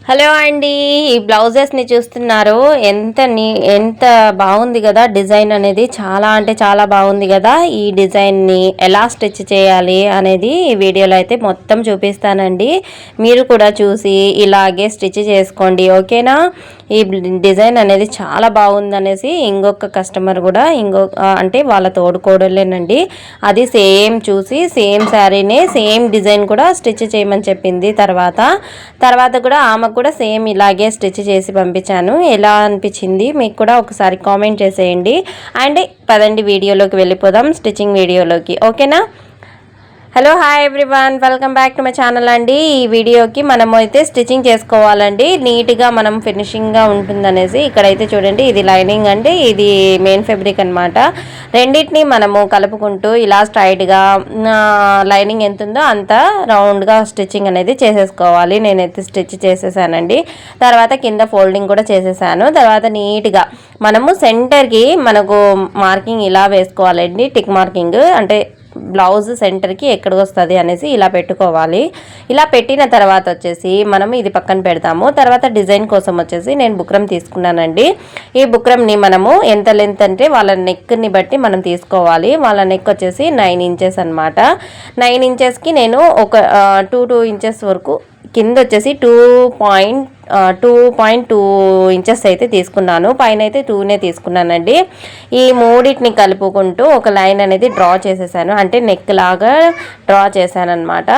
Hello అండి, ఈ బ్లౌజెస్ని చూస్తున్నారు. ఎంత బాగుంది కదా డిజైన్ అనేది. చాలా అంటే చాలా బాగుంది కదా. ఈ డిజైన్ని ఎలా స్టిచ్ చేయాలి అనేది ఈ వీడియోలో అయితే మొత్తం చూపిస్తానండి. మీరు కూడా చూసి ఇలాగే స్టిచ్ చేసుకోండి, ఓకేనా. ఈ డిజైన్ అనేది చాలా బాగుంది అనేసి ఇంకొక కస్టమర్ కూడా అంటే వాళ్ళ తోడుకోడలేనండి, అది సేమ్ చూసి సేమ్ శారీనే సేమ్ డిజైన్ కూడా స్టిచ్ చేయమని చెప్పింది. తర్వాత కూడా ఆమె కూడా సేమ్ ఇలాగే స్టిచ్ చేసి పంపించాను. ఎలా అనిపించింది మీకు కూడా ఒకసారి కామెంట్ చేసేయండి. అండ్ పదండి వీడియోలోకి వెళ్ళిపోదాం, స్టిచ్చింగ్ వీడియోలోకి, ఓకేనా. Hello, hi everyone, welcome back to my channel అండి. ఈ వీడియోకి మనము అయితే స్టిచ్చింగ్ చేసుకోవాలండి, నీట్గా మనం ఫినిషింగ్గా ఉంటుందనేసి. ఇక్కడైతే చూడండి, ఇది లైనింగ్ అండి, ఇది మెయిన్ ఫ్యాబ్రిక్ అనమాట. రెండింటిని మనము కలుపుకుంటూ ఇలా స్ట్రైట్గా లైనింగ్ ఎంత ఉందో అంత రౌండ్గా స్టిచ్చింగ్ అనేది చేసేసుకోవాలి. నేనైతే స్టిచ్ చేసేసానండి. తర్వాత కింద ఫోల్డింగ్ కూడా చేసేసాను. తర్వాత నీట్గా మనము సెంటర్కి మనకు మార్కింగ్ ఇలా వేసుకోవాలండి, టిక్ మార్కింగ్ అంటే బ్లౌజ్ సెంటర్కి ఎక్కడికి వస్తుంది అనేసి ఇలా పెట్టుకోవాలి. ఇలా పెట్టిన తర్వాత వచ్చేసి మనం ఇది పక్కన పెడతాము. తర్వాత డిజైన్ కోసం వచ్చేసి నేను బుక్రమ్ తీసుకున్నానండి. ఈ బుక్రమ్ని మనము ఎంత లెంత్ అంటే వాళ్ళ నెక్ని బట్టి మనం తీసుకోవాలి. వాళ్ళ నెక్ వచ్చేసి 9 ఇంచెస్ అనమాట. 9 ఇంచెస్కి నేను ఒక 2 ఇంచెస్ వరకు, కింద వచ్చేసి 2.2 ఇంచెస్ అయితే తీసుకున్నాను. పైన అయితే 2నే తీసుకున్నానండి. ఈ మూడింటిని కలుపుకుంటూ ఒక లైన్ అనేది డ్రా చేసేసాను, అంటే నెక్ లాగా డ్రా చేశాను అనమాట.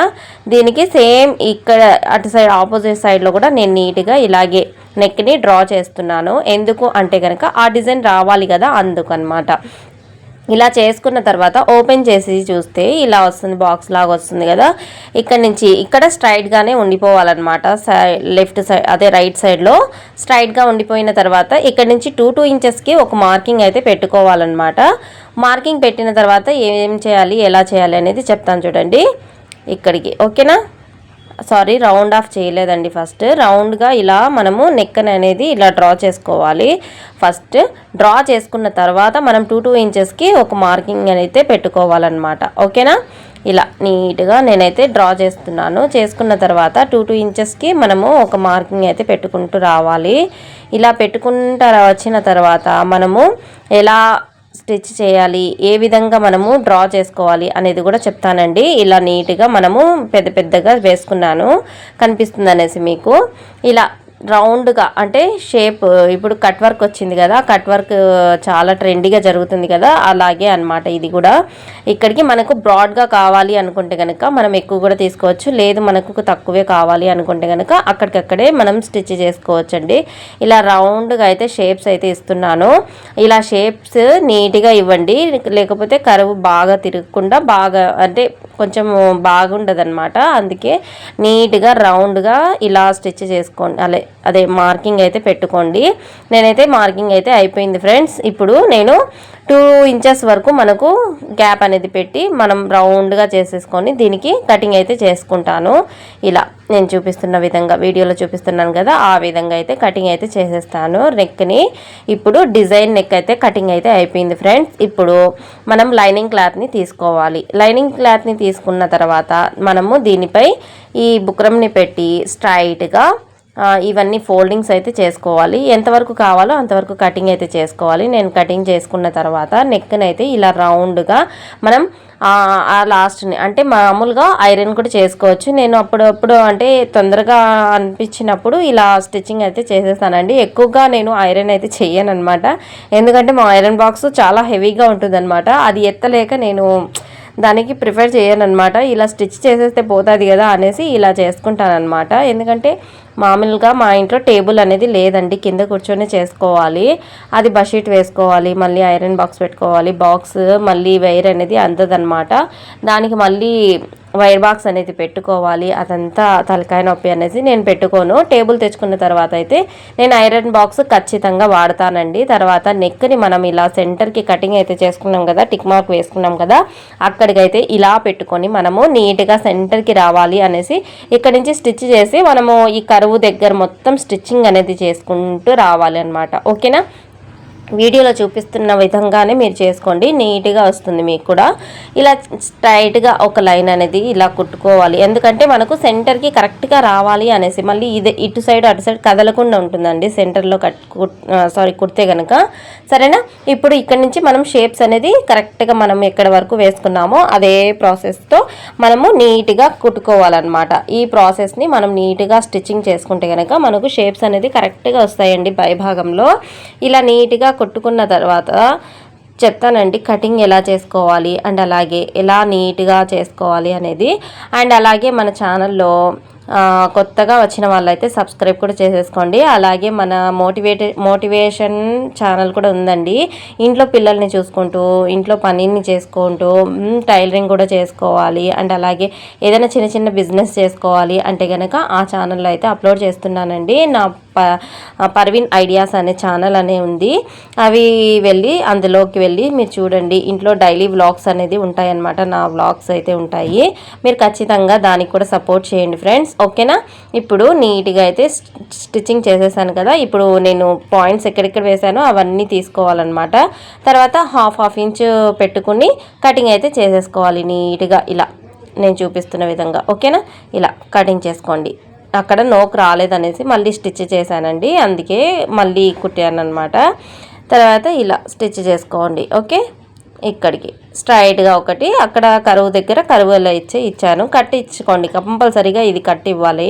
దీనికి సేమ్ ఇక్కడ అటు సైడ్ ఆపోజిట్ సైడ్లో కూడా నేను నీట్గా ఇలాగే నెక్ని డ్రా చేస్తున్నాను. ఎందుకు అంటే కనుక ఆ డిజైన్ రావాలి కదా, అందుకు అనమాట. ఇలా చేసుకున్న తర్వాత ఓపెన్ చేసి చూస్తే ఇలా వస్తుంది, బాక్స్ లాగా వస్తుంది కదా. ఇక్కడ నుంచి ఇక్కడ స్ట్రైట్గానే ఉండిపోవాలన్నమాట. లెఫ్ట్ సైడ్ అదే రైట్ సైడ్లో స్ట్రైట్గా ఉండిపోయిన తర్వాత ఇక్కడ నుంచి 2 ఇంచెస్కి ఒక మార్కింగ్ అయితే పెట్టుకోవాలన్నమాట. మార్కింగ్ పెట్టిన తర్వాత ఏం చేయాలి, ఎలా చేయాలి అనేది చెప్తాను చూడండి. ఇక్కడికి ఓకేనా. సారీ, రౌండ్ ఆఫ్ చేయలేదండి. ఫస్ట్ రౌండ్గా ఇలా మనము నెక్ అనేది ఇలా డ్రా చేసుకోవాలి. ఫస్ట్ డ్రా చేసుకున్న తర్వాత మనం 2 ఇంచెస్కి ఒక మార్కింగ్ అయితే పెట్టుకోవాలన్నమాట, ఓకేనా. ఇలా నీట్గా నేనైతే డ్రా చేస్తున్నాను. చేసుకున్న తర్వాత 2 ఇంచెస్కి మనము ఒక మార్కింగ్ అయితే పెట్టుకుంటూ రావాలి. ఇలా పెట్టుకుంటూ వచ్చిన తర్వాత మనము ఎలా స్టిచ్ చేయాలి, ఏ విధంగా మనము డ్రా చేసుకోవాలి అనేది కూడా చెప్తానండి. ఇలా నీట్గా మనము పెద్దగా వేసుకున్నాను, కనిపిస్తుంది అనేసి మీకు. ఇలా రౌండ్గా అంటే షేప్, ఇప్పుడు కట్ వర్క్ వచ్చింది కదా, కట్ వర్క్ చాలా ట్రెండీగా జరుగుతుంది కదా, అలాగే అనమాట ఇది కూడా. ఇక్కడికి మనకు బ్రాడ్గా కావాలి అనుకుంటే కనుక మనం ఎక్కువ కూడా తీసుకోవచ్చు, లేదు మనకు తక్కువే కావాలి అనుకుంటే కనుక అక్కడికక్కడే మనం స్టిచ్ చేసుకోవచ్చండి. ఇలా రౌండ్గా అయితే షేప్స్ అయితే ఇస్తున్నాను. ఇలా షేప్స్ నీట్గా ఇవ్వండి, లేకపోతే కరువు బాగా తిరగకుండా బాగా అంటే కొంచెం బాగుండదు అనమాట. అందుకే నీట్గా రౌండ్గా ఇలా స్టిచ్ చేసుకోండి, అదే మార్కింగ్ అయితే పెట్టుకోండి. నేనైతే మార్కింగ్ అయితే అయిపోయింది ఫ్రెండ్స్. ఇప్పుడు నేను 2 ఇంచెస్ వరకు మనకు గ్యాప్ అనేది పెట్టి మనం రౌండ్గా చేసేసుకొని దీనికి కటింగ్ అయితే చేసుకుంటాను. ఇలా నేను చూపిస్తున్న విధంగా వీడియోలో చూపిస్తున్నాను కదా, ఆ విధంగా అయితే కటింగ్ అయితే చేసేస్తాను నెక్ని. ఇప్పుడు డిజైన్ నెక్ అయితే కటింగ్ అయితే అయిపోయింది ఫ్రెండ్స్. ఇప్పుడు మనం లైనింగ్ క్లాత్ని తీసుకోవాలి. లైనింగ్ క్లాత్ని తీసుకున్న తర్వాత మనము దీనిపై ఈ బుక్రమ్ని పెట్టి స్ట్రైట్గా ఇవన్నీ ఫోల్డింగ్స్ అయితే చేసుకోవాలి. ఎంతవరకు కావాలో అంతవరకు కటింగ్ అయితే చేసుకోవాలి. నేను కటింగ్ చేసుకున్న తర్వాత నెక్ని అయితే ఇలా రౌండ్గా మనం ఆ లాస్ట్ని అంటే మామూలుగా ఐరన్ కూడా చేసుకోవచ్చు. నేను అప్పుడప్పుడు అంటే తొందరగా అనిపించినప్పుడు ఇలా స్టిచ్చింగ్ అయితే చేసేస్తానండి. ఎక్కువగా నేను ఐరన్ అయితే చెయ్యను అనమాట, ఎందుకంటే మా ఐరన్ బాక్స్ చాలా హెవీగా ఉంటుందన్నమాట. అది ఎత్తలేక నేను దానికి ప్రిఫర్ చేయను అనమాట. ఇలా స్టిచ్ చేసేస్తే పోతుంది కదా అనేసి ఇలా చేసుకుంటాను అనమాట. ఎందుకంటే మామూలుగా మా ఇంట్లో టేబుల్ అనేది లేదండి, కింద కూర్చొని చేసుకోవాలి. అది బషీట్ వేసుకోవాలి, మళ్ళీ ఐరన్ బాక్స్ పెట్టుకోవాలి, బాక్స్ మళ్ళీ వైర్ అనేది అందదనమాట. దానికి మళ్ళీ వైర్ బాక్స్ అనేది పెట్టుకోవాలి. అదంతా తలకాయ నొప్పి అనేసి నేను పెట్టుకోను. టేబుల్ తెచ్చుకున్న తర్వాత అయితే నేను ఐరన్ బాక్స్ ఖచ్చితంగా వాడతానండి. తర్వాత నెక్ని మనం ఇలా సెంటర్కి కటింగ్ అయితే చేసుకున్నాం కదా, టిక్ మార్క్ వేసుకున్నాం కదా, అక్కడికైతే ఇలా పెట్టుకొని మనము నీట్గా సెంటర్కి రావాలి అనేసి ఇక్కడ నుంచి స్టిచ్ చేసి మనము ఈ కరువు దగ్గర మొత్తం స్టిచ్చింగ్ అనేది చేసుకుంటూ రావాలి అనమాట, ఓకేనా. వీడియోలో చూపిస్తున్న విధంగానే మీరు చేసుకోండి, నీట్గా వస్తుంది మీకు కూడా. ఇలా స్ట్రైట్గా ఒక లైన్ అనేది ఇలా కుట్టుకోవాలి, ఎందుకంటే మనకు సెంటర్కి కరెక్ట్గా రావాలి అనేసి. మళ్ళీ ఇది ఇటు సైడ్ అటు సైడ్ కదలకుండా ఉంటుందండి సెంటర్లో కుడితే కనుక. సరేనా? ఇప్పుడు ఇక్కడ నుంచి మనం షేప్స్ అనేది కరెక్ట్గా మనం ఎక్కడ వరకు వేసుకున్నామో అదే ప్రాసెస్తో మనము నీట్గా కుట్టుకోవాలన్నమాట. ఈ ప్రాసెస్ని మనం నీట్గా స్టిచ్చింగ్ చేసుకుంటే కనుక మనకు షేప్స్ అనేది కరెక్ట్గా వస్తాయండి పై భాగంలో. ఇలా నీట్గా కుట్టుకున్న తర్వాత చెప్తానండి కటింగ్ ఎలా చేసుకోవాలి అండ్ అలాగే ఎలా నీట్గా చేసుకోవాలి అనేది. అండ్ అలాగే మన ఛానల్లో కొత్తగా వచ్చిన వాళ్ళైతే సబ్స్క్రైబ్ కూడా చేసేసుకోండి. అలాగే మన మోటివేషన్ ఛానల్ కూడా ఉందండి. ఇంట్లో పిల్లల్ని చూసుకుంటూ ఇంట్లో పనిని చేసుకుంటూ టైలరింగ్ కూడా చేసుకోవాలి అండ్ అలాగే ఏదైనా చిన్న చిన్న బిజినెస్ చేసుకోవాలి అంటే కనుక ఆ ఛానల్లో అయితే అప్లోడ్ చేస్తున్నానండి. నా పర్వీన్ ఐడియాస్ అనే ఛానల్ అనే ఉంది. అవి అందులోకి వెళ్ళి మీరు చూడండి. ఇంట్లో డైలీ వ్లాగ్స్ అనేది ఉంటాయన్నమాట. నా వ్లాగ్స్ అయితే ఉంటాయి. మీరు ఖచ్చితంగా దానికి కూడా సపోర్ట్ చేయండి ఫ్రెండ్స్, ఓకేనా? ఇప్పుడు నీట్గా అయితే స్టిచ్చింగ్ చేసేసాను కదా. ఇప్పుడు నేను పాయింట్స్ ఎక్కడెక్కడ వేసానో అవన్నీ తీసుకోవాలన్నమాట. తర్వాత హాఫ్ ఇంచ్ పెట్టుకుని కటింగ్ అయితే చేసేసుకోవాలి నీట్గా, ఇలా నేను చూపిస్తున్న విధంగా, ఓకేనా? ఇలా కటింగ్ చేసుకోండి. అక్కడ నోక్ రాలేదనేసి మళ్ళీ స్టిచ్ చేశానండి, అందుకే మళ్ళీ కుట్టాను అనమాట. తర్వాత ఇలా స్టిచ్ చేసుకోండి, ఓకే? ఇక్కడికి స్ట్రైట్గా ఒకటి, అక్కడ కరువు దగ్గర కరువులో ఇచ్చాను. కట్టి ఇచ్చుకోండి కంపల్సరీగా, ఇది కట్టి ఇవ్వాలి.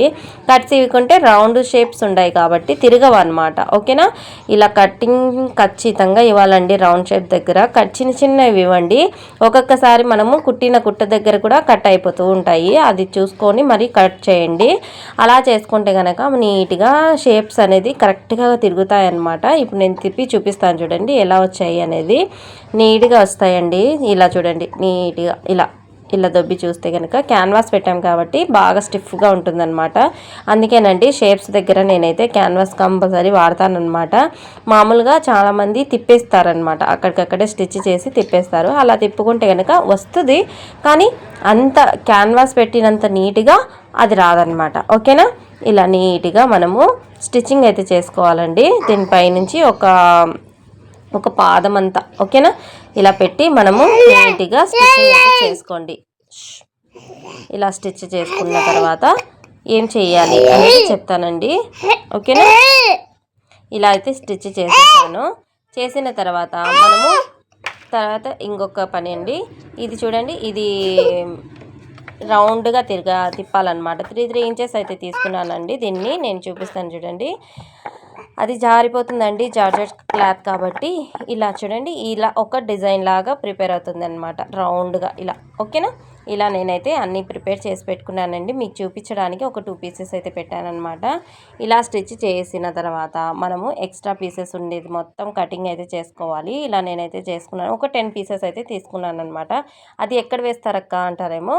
కట్స్ ఇవ్వకుంటే రౌండ్ షేప్స్ ఉన్నాయి కాబట్టి తిరగవు అనమాట, ఓకేనా? ఇలా కట్టింగ్ ఖచ్చితంగా ఇవ్వాలండి. రౌండ్ షేప్ దగ్గర చిన్న చిన్నవి ఇవ్వండి. ఒక్కొక్కసారి మనము కుట్టిన కుట్ట దగ్గర కూడా కట్ అయిపోతూ ఉంటాయి, అది చూసుకొని మరి కట్ చేయండి. అలా చేసుకుంటే కనుక నీట్గా షేప్స్ అనేది కరెక్ట్గా తిరుగుతాయి అన్నమాట. ఇప్పుడు నేను తిప్పి చూపిస్తాను చూడండి ఎలా వచ్చాయి అనేది. నీట్గా వస్తాయండి. ఇలా చూడండి నీట్గా ఇలా దొబ్బి చూస్తే కనుక క్యాన్వాస్ పెట్టాం కాబట్టి బాగా స్టిఫ్గా ఉంటుందన్నమాట. అందుకేనండి షేప్స్ దగ్గర నేనైతే క్యాన్వాస్ కంపల్సరీ వాడతానన్నమాట. మామూలుగా చాలామంది తిప్పేస్తారనమాట, అక్కడికక్కడే స్టిచ్ చేసి తిప్పేస్తారు. అలా తిప్పుకుంటే కనుక వస్తుంది, కానీ అంత క్యాన్వాస్ పెట్టినంత నీట్గా అది రాదనమాట, ఓకేనా? ఇలా నీట్గా మనము స్టిచ్చింగ్ అయితే చేసుకోవాలండి. దీనిపై నుంచి ఒక పాదం అంతా, ఓకేనా? ఇలా పెట్టి మనము నీట్గా స్టిచ్చింగ్ అయితే చేసుకోండి. ఇలా స్టిచ్ చేసుకున్న తర్వాత ఏం చేయాలి అనేది చెప్తానండి, ఓకేనా? ఇలా అయితే స్టిచ్ చేసిన తర్వాత మనము ఇంకొక పని అండి. ఇది చూడండి, ఇది రౌండ్గా తిప్పాలన్నమాట. 3 ఇంచెస్ అయితే తీసుకున్నానండి. దీన్ని నేను చూపిస్తాను చూడండి. అది జారిపోతుందండి, జార్జెట్ క్లాత్ కాబట్టి. ఇలా చూడండి, ఇలా ఒక డిజైన్ లాగా ప్రిపేర్ అవుతుంది అనమాట రౌండ్గా, ఇలా, ఓకేనా? ఇలా నేనైతే అన్నీ ప్రిపేర్ చేసి పెట్టుకున్నానండి. మీకు చూపించడానికి ఒక 2 పీసెస్ అయితే పెట్టానమాట. ఇలా స్టిచ్ చేసిన తర్వాత మనము ఎక్స్ట్రా పీసెస్ ఉండేది మొత్తం కటింగ్ అయితే చేసుకోవాలి. ఇలా నేనైతే చేసుకున్నాను. ఒక 10 పీసెస్ అయితే తీసుకున్నాను అనమాట. అది ఎక్కడ వేస్తారక్క అంటారేమో,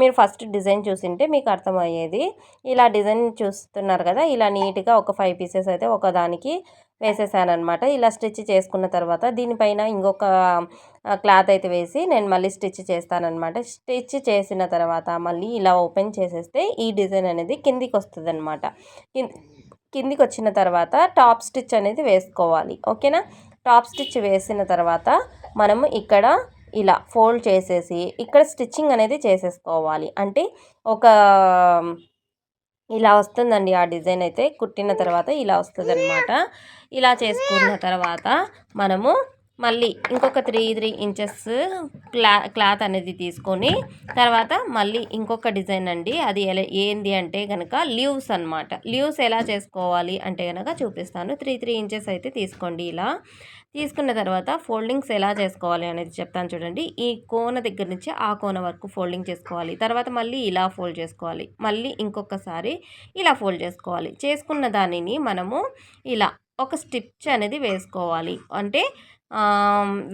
మీరు ఫస్ట్ డిజైన్ చూసింటే మీకు అర్థమయ్యేది. ఇలా డిజైన్ చూస్తున్నారు కదా, ఇలా నీట్గా ఒక 5 పీసెస్ అయితే ఒకదానికి వేసేసానమాట. ఇలా స్టిచ్ చేసుకున్న తర్వాత దీనిపైన ఇంకొక క్లాత్ అయితే వేసి నేను మళ్ళీ స్టిచ్ చేస్తానన్నమాట. స్టిచ్ చేసిన తర్వాత మళ్ళీ ఇలా ఓపెన్ చేసేస్తే ఈ డిజైన్ అనేది కిందికి వస్తుంది అనమాట. కిందికి వచ్చిన తర్వాత టాప్ స్టిచ్ అనేది వేసుకోవాలి, ఓకేనా? టాప్ స్టిచ్ వేసిన తర్వాత మనము ఇక్కడ ఇలా ఫోల్డ్ చేసేసి ఇక్కడ స్టిచ్చింగ్ అనేది చేసేసుకోవాలి. అంటే ఇలా వస్తుందండి ఆ డిజైన్ అయితే. కుట్టిన తర్వాత ఇలా వస్తుంది అనమాట. ఇలా చేసుకున్న తర్వాత మనము మళ్ళీ ఇంకొక 3 ఇంచెస్ క్లాత్ అనేది తీసుకొని తర్వాత మళ్ళీ ఇంకొక డిజైన్ అండి. అది ఏంది అంటే కనుక లీవ్స్ అనమాట. లీవ్స్ ఎలా చేసుకోవాలి అంటే కనుక చూపిస్తాను. 3 ఇంచెస్ అయితే తీసుకోండి. ఇలా తీసుకున్న తర్వాత ఫోల్డింగ్స్ ఎలా చేసుకోవాలి అనేది చెప్తాను చూడండి. ఈ కోన దగ్గర నుంచి ఆ కోన వరకు ఫోల్డింగ్ చేసుకోవాలి. తర్వాత మళ్ళీ ఇలా ఫోల్డ్ చేసుకోవాలి. మళ్ళీ ఇంకొకసారి ఇలా ఫోల్డ్ చేసుకోవాలి. చేసుకున్న దానిని మనము ఇలా ఒక స్టిచ్ అనేది వేసుకోవాలి. అంటే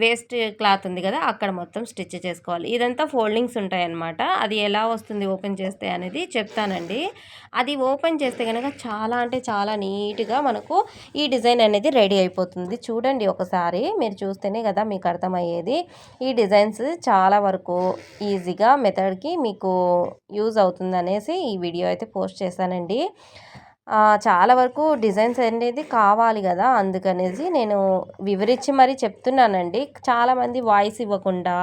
వేస్ట్ క్లాత్ ఉంది కదా, అక్కడ మొత్తం స్టిచ్ చేసుకోవాలి. ఇదంతా ఫోల్డింగ్స్ ఉంటాయన్నమాట. అది ఎలా వస్తుంది ఓపెన్ చేస్తే అనేది చెప్తానండి. అది ఓపెన్ చేస్తే కనుక చాలా అంటే చాలా నీట్గా మనకు ఈ డిజైన్ అనేది రెడీ అయిపోతుంది. చూడండి ఒకసారి, మీరు చూస్తేనే కదా మీకు అర్థమయ్యేది. ఈ డిజైన్స్ చాలా వరకు ఈజీగా మెథడ్కి మీకు యూజ్ అవుతుంది అనేసి ఈ వీడియో అయితే పోస్ట్ చేశానండి. చాలా వరకు డిజైన్స్ అనేది కావాలి కదా, అందుకనేసి నేను వివరించి మరీ చెప్తున్నానండి. చాలామంది వాయిస్ ఇవ్వకుండా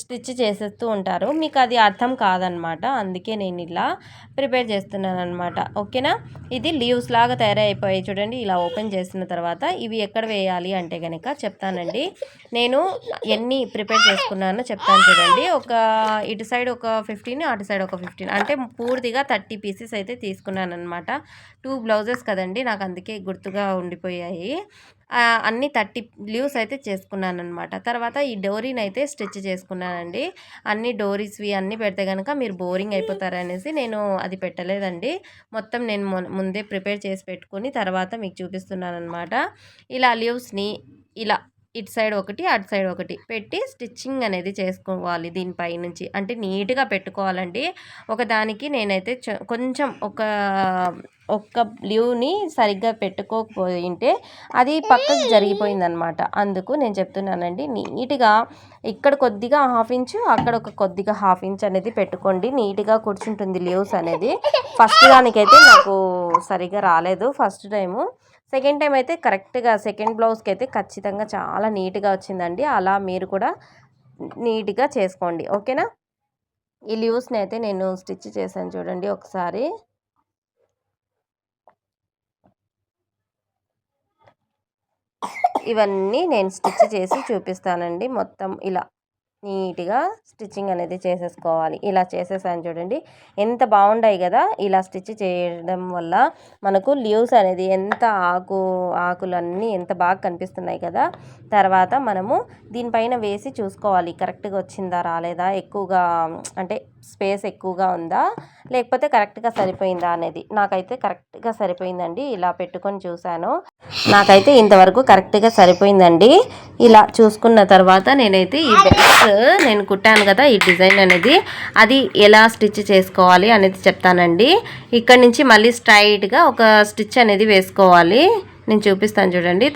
స్టిచ్ చేసేస్తూ ఉంటారు, మీకు అది అర్థం కాదనమాట. అందుకే నేను ఇలా ప్రిపేర్ చేస్తున్నాను అనమాట. ఓకేనా. ఇది లీవ్స్ లాగా తయారైపోయాయి చూడండి. ఇలా ఓపెన్ చేసిన తర్వాత ఇవి ఎక్కడ వేయాలి అంటే కనుక చెప్తానండి. నేను ఎన్ని ప్రిపేర్ చేసుకున్నానో చెప్తాను చూడండి. ఇటు సైడ్ ఒక 15, అటు సైడ్ ఒక 15, అంటే పూర్తిగా 30 పీసెస్ అయితే తీసుకున్నాను అనమాట. 2 బ్లౌజెస్ కదండి, నాకు అందుకే గుర్తుగా ఉండిపోయాయి. అన్ని 30 లీవ్స్ అయితే చేసుకున్నాను అనమాట. తర్వాత ఈ డోరీని అయితే స్టిచ్ చేసుకున్నానండి. అన్ని డోరీస్వి అన్నీ పెడితే కనుక మీరు బోరింగ్ అయిపోతారనేసి నేను అది పెట్టలేదండి. మొత్తం నేను ముందే ప్రిపేర్ చేసి పెట్టుకొని తర్వాత మీకు చూపిస్తున్నాను అనమాట. ఇలా లీవ్స్ని ఇలా ఇటు సైడ్ ఒకటి, అటు సైడ్ ఒకటి పెట్టి స్టిచ్చింగ్ అనేది చేసుకోవాలి. దీనిపై నుంచి అంటే నీట్గా పెట్టుకోవాలండి. ఒకదానికి నేనైతే కొంచెం ఒక్క లీవ్ని సరిగ్గా పెట్టుకోకపోయింటే అది పక్కకి జరిగిపోయిందనమాట. అందుకు నేను చెప్తున్నానండి, నీట్గా ఇక్కడ కొద్దిగా 1/2 ఇంచు, అక్కడ ఒక కొద్దిగా 1/2 ఇంచ్ అనేది పెట్టుకోండి. నీట్గా కూర్చుంటుంది లీవ్స్ అనేది. ఫస్ట్ దానికైతే నాకు సరిగ్గా రాలేదు ఫస్ట్ టైము. సెకండ్ టైం అయితే కరెక్ట్గా సెకండ్ బ్లౌజ్కి అయితే ఖచ్చితంగా చాలా నీట్గా వచ్చిందండి. అలా మీరు కూడా నీట్గా చేసుకోండి. ఓకేనా. ఈ లీవ్స్ని అయితే నేను స్టిచ్ చేశాను చూడండి ఒకసారి. ఇవన్నీ నేను స్టిచ్ చేసి చూపిస్తానండి. మొత్తం ఇలా నీట్గా స్టిచ్చింగ్ అనేది చేసేసుకోవాలి. ఇలా చేసేసాను చూడండి, ఎంత బాగుంటాయి కదా. ఇలా స్టిచ్ చేయడం వల్ల మనకు లీవ్స్ అనేది ఎంత ఆకులన్నీ ఎంత బాగా కనిపిస్తున్నాయి కదా. తర్వాత మనము దీనిపైన వేసి చూసుకోవాలి కరెక్ట్గా వచ్చిందా రాలేదా, ఎక్కువగా అంటే స్పేస్ ఎక్కువగా ఉందా లేకపోతే కరెక్ట్గా సరిపోయిందా అనేది. నాకైతే కరెక్ట్గా సరిపోయిందండి. ఇలా పెట్టుకొని చూశాను, నాకైతే ఇంతవరకు కరెక్ట్గా సరిపోయిందండి. ఇలా చూసుకున్న తర్వాత నేనైతే ఈ బెల్ట్స్ నేను కుట్టాను కదా, ఈ డిజైన్ అనేది అది ఎలా స్టిచ్ చేసుకోవాలి అనేది చెప్తానండి. ఇక్కడ నుంచి మళ్ళీ స్ట్రైట్గా ఒక స్టిచ్ అనేది వేసుకోవాలి. నేను చూపిస్తాను చూడండి,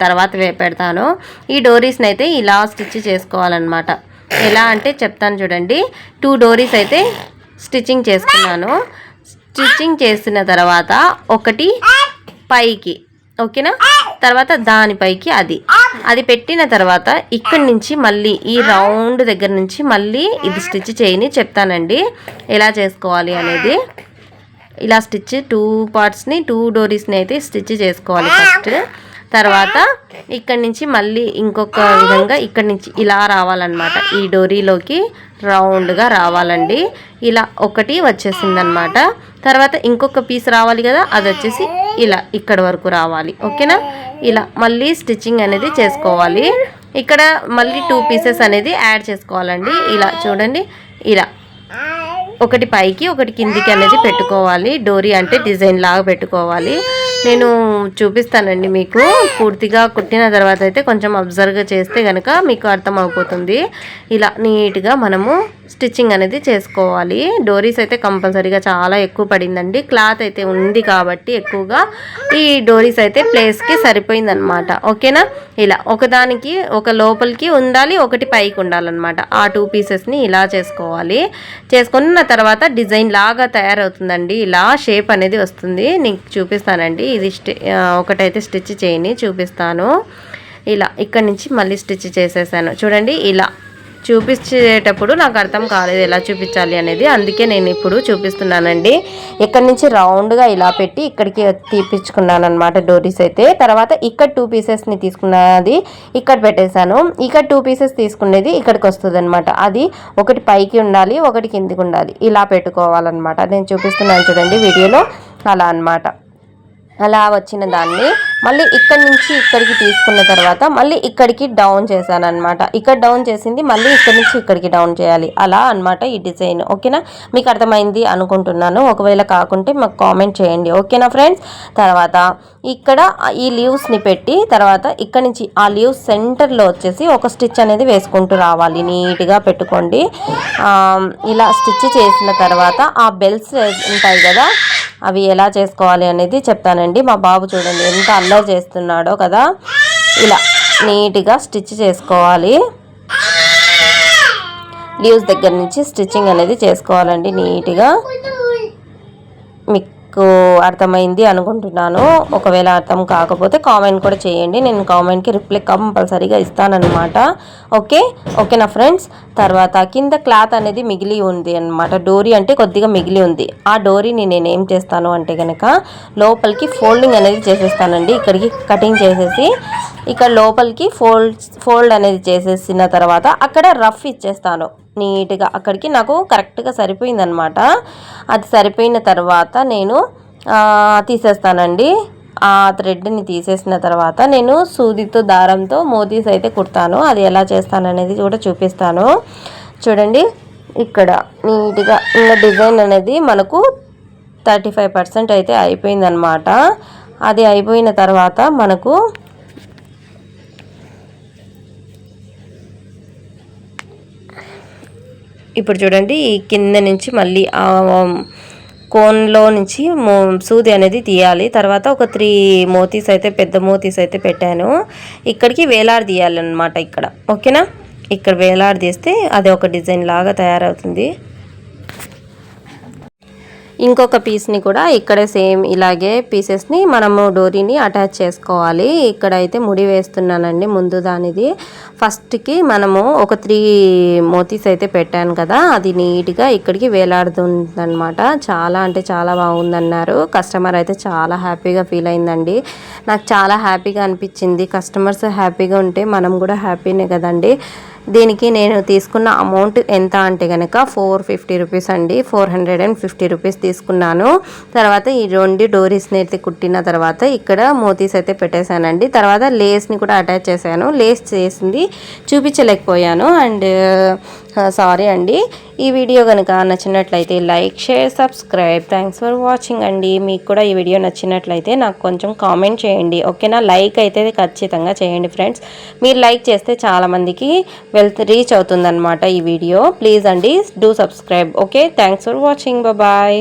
తర్వాత పెడతాను. ఈ డోరీస్ని అయితే ఇలా స్టిచ్ చేసుకోవాలన్నమాట. ఎలా అంటే చెప్తాను చూడండి. 2 డోరీస్ అయితే స్టిచ్చింగ్ చేసుకున్నాను. స్టిచ్చింగ్ చేసిన తర్వాత ఒకటి పైకి, ఓకేనా. తర్వాత దానిపైకి అది పెట్టిన తర్వాత ఇక్కడి నుంచి మళ్ళీ ఈ రౌండ్ దగ్గర నుంచి మళ్ళీ ఇది స్టిచ్ చేయని చెప్తానండి ఎలా చేసుకోవాలి అనేది. ఇలా స్టిచ్ 2 పార్ట్స్ని 2 డోరీస్ని అయితే స్టిచ్ చేసుకోవాలి ఫస్ట్. తర్వాత ఇక్కడి నుంచి మళ్ళీ ఇంకొక విధంగా ఇక్కడి నుంచి ఇలా రావాలన్నమాట. ఈ డోరీలోకి రౌండ్గా రావాలండి. ఇలా ఒకటి వచ్చేసిందనమాట. తర్వాత ఇంకొక పీస్ రావాలి కదా, అది వచ్చేసి ఇలా ఇక్కడ వరకు రావాలి. ఓకేనా. ఇలా మళ్ళీ స్టిచ్చింగ్ అనేది చేసుకోవాలి. ఇక్కడ మళ్ళీ 2 పీసెస్ అనేది యాడ్ చేసుకోవాలండి. ఇలా చూడండి, ఇలా ఒకటి పైకి ఒకటి కిందికి అనేది పెట్టుకోవాలి. డోరీ అంటే డిజైన్ లాగా పెట్టుకోవాలి. నేను చూపిస్తానండి మీకు. పూర్తిగా కుట్టిన తర్వాత అయితే కొంచెం అబ్జర్వ్గా చేస్తే కనుక మీకు అర్థమైపోతుంది. ఇలా నీట్గా మనము స్టిచ్చింగ్ అనేది చేసుకోవాలి. డోరీస్ అయితే కంపల్సరీగా చాలా ఎక్కువ పడిందండి. క్లాత్ అయితే ఉంది కాబట్టి ఎక్కువగా ఈ డోరీస్ అయితే ప్లేస్కి సరిపోయిందనమాట. ఓకేనా. ఇలా ఒకదానికి ఒక లోపలికి ఉండాలి, ఒకటి పైకి ఉండాలన్నమాట. ఆ 2 పీసెస్ని ఇలా చేసుకోవాలి. చేసుకున్న తర్వాత డిజైన్ లాగా తయారవుతుందండి. ఇలా షేప్ అనేది వస్తుంది. నీకు చూపిస్తానండి. ఇది ఒకటైతే స్టిచ్ చేయని చూపిస్తాను. ఇలా ఇక్కడ నుంచి మళ్ళీ స్టిచ్ చేసేసాను చూడండి. ఇలా చూపించేటప్పుడు నాకు అర్థం కాలేదు ఎలా చూపించాలి అనేది, అందుకే నేను ఇప్పుడు చూపిస్తున్నానండి. ఇక్కడ నుంచి రౌండ్గా ఇలా పెట్టి ఇక్కడికి తీపించుకున్నాను అనమాట డోరీస్ అయితే. తర్వాత ఇక్కడ 2 పీసెస్ని తీసుకున్నది ఇక్కడ పెట్టేశాను. ఇక్కడ 2 పీసెస్ తీసుకునేది ఇక్కడికి వస్తుంది అనమాట. అది ఒకటి పైకి ఉండాలి, ఒకటి కిందికి ఉండాలి. ఇలా పెట్టుకోవాలన్నమాట. నేను చూపిస్తున్నాను చూడండి వీడియోలో. అలా అనమాట. అలా వచ్చిన దాన్ని మళ్ళీ ఇక్కడి నుంచి ఇక్కడికి తీసుకున్న తర్వాత మళ్ళీ ఇక్కడికి డౌన్ చేశాను అనమాట. ఇక్కడ డౌన్ చేసింది మళ్ళీ ఇక్కడి నుంచి ఇక్కడికి డౌన్ చేయాలి. అలా అనమాట ఈ డిజైన్. ఓకేనా. మీకు అర్థమైంది అనుకుంటున్నాను. ఒకవేళ కాకుంటే మాకు కామెంట్ చేయండి. ఓకేనా ఫ్రెండ్స్. తర్వాత ఇక్కడ ఈ లీవ్స్ని పెట్టి తర్వాత ఇక్కడ నుంచి ఆ లీవ్స్ సెంటర్లో వచ్చేసి ఒక స్టిచ్ అనేది వేసుకుంటూ రావాలి. నీట్గా పెట్టుకోండి. ఇలా స్టిచ్ చేసిన తర్వాత ఆ బెల్ట్స్ ఉంటాయి కదా, అవి ఎలా చేసుకోవాలి అనేది చెప్తానండి. మా బాబు చూడండి ఎంత అల్లరి చేస్తున్నాడో కదా. ఇలా నీట్గా స్టిచ్ చేసుకోవాలి. లీవ్స్ దగ్గర నుంచి స్టిచ్చింగ్ అనేది చేసుకోవాలండి నీట్గా. మీకు మీకు అర్థమైంది అనుకుంటున్నాను. ఒకవేళ అర్థం కాకపోతే కామెంట్ కూడా చేయండి, నేను కామెంట్కి రిప్లై కంపల్సరీగా ఇస్తానన్నమాట. ఓకేనా ఫ్రెండ్స్. తర్వాత కింద క్లాత్ అనేది మిగిలి ఉంది అనమాట, డోరీ అంటే కొద్దిగా మిగిలి ఉంది. ఆ డోరీని నేను ఏం చేస్తాను అంటే కనుక లోపలికి ఫోల్డింగ్ అనేది చేసేస్తానండి. ఇక్కడికి కటింగ్ చేసేసి ఇక్కడ లోపలికి ఫోల్డ్ అనేది చేసేసిన తర్వాత అక్కడ రఫ్ ఇచ్చేస్తాను నీట్గా. అక్కడికి నాకు కరెక్ట్గా సరిపోయిందనమాట. అది సరిపోయిన తర్వాత నేను తీసేస్తానండి. ఆ థ్రెడ్ని తీసేసిన తర్వాత నేను సూదితో దారంతో మోతీస్ అయితే కుడతాను. అది ఎలా చేస్తాననేది కూడా చూపిస్తాను. చూడండి, ఇక్కడ నీట్గా ఉన్న డిజైన్ అనేది మనకు 35% అయితే అయిపోయిందనమాట. అది అయిపోయిన తర్వాత మనకు ఇప్పుడు చూడండి, ఈ కింద నుంచి మళ్ళీ కోన్లో నుంచి సూది అనేది తీయాలి. తర్వాత ఒక 3 మోతీస్ అయితే, పెద్ద మోతీస్ అయితే పెట్టాను. ఇక్కడికి వేలాడదీయాలన్నమాట ఇక్కడ. ఓకేనా, ఇక్కడ వేలాడదీస్తే అది ఒక డిజైన్ లాగా తయారవుతుంది. ఇంకొక పీస్ని కూడా ఇక్కడే సేమ్ ఇలాగే పీసెస్ని మనము డోరీని అటాచ్ చేసుకోవాలి. ఇక్కడైతే ముడి వేస్తున్నానండి ముందు దానిది. ఫస్ట్కి మనము ఒక 3 మోతీస్ అయితే పెట్టాను కదా, అది నీట్గా ఇక్కడికి వేలాడుతుందన్నమాట. చాలా అంటే చాలా బాగుందన్నారు. కస్టమర్ అయితే చాలా హ్యాపీగా ఫీల్ అయిందండి. నాకు చాలా హ్యాపీగా అనిపించింది. కస్టమర్స్ హ్యాపీగా ఉంటే మనం కూడా హ్యాపీనే కదండి. దీనికి నేను తీసుకున్న అమౌంట్ ఎంత అంటే కనుక 450 రూపీస్ అండి. 450 రూపీస్ తీసుకున్నాను. తర్వాత ఈ 2 డోరీస్ని అయితే కుట్టిన తర్వాత ఇక్కడ మోతీస్ అయితే పెట్టేశానండి. తర్వాత లేస్ని కూడా అటాచ్ చేశాను. లేస్ చేసింది చూపించలేకపోయాను. అండ్ సారీ అండి. ఈ వీడియో కనుక నచ్చినట్లయితే like, share, subscribe. Thanks for watching అండి. మీకు కూడా ఈ వీడియో నచ్చినట్లయితే నాకు కొంచెం కామెంట్ చేయండి. ఓకేనా, లైక్ అయితే ఖచ్చితంగా చేయండి ఫ్రెండ్స్. మీరు లైక్ చేస్తే చాలామందికి రీచ్ అవుతుందన్నమాట ఈ వీడియో. ప్లీజ్ అండి, do subscribe. Okay, thanks for watching. Bye.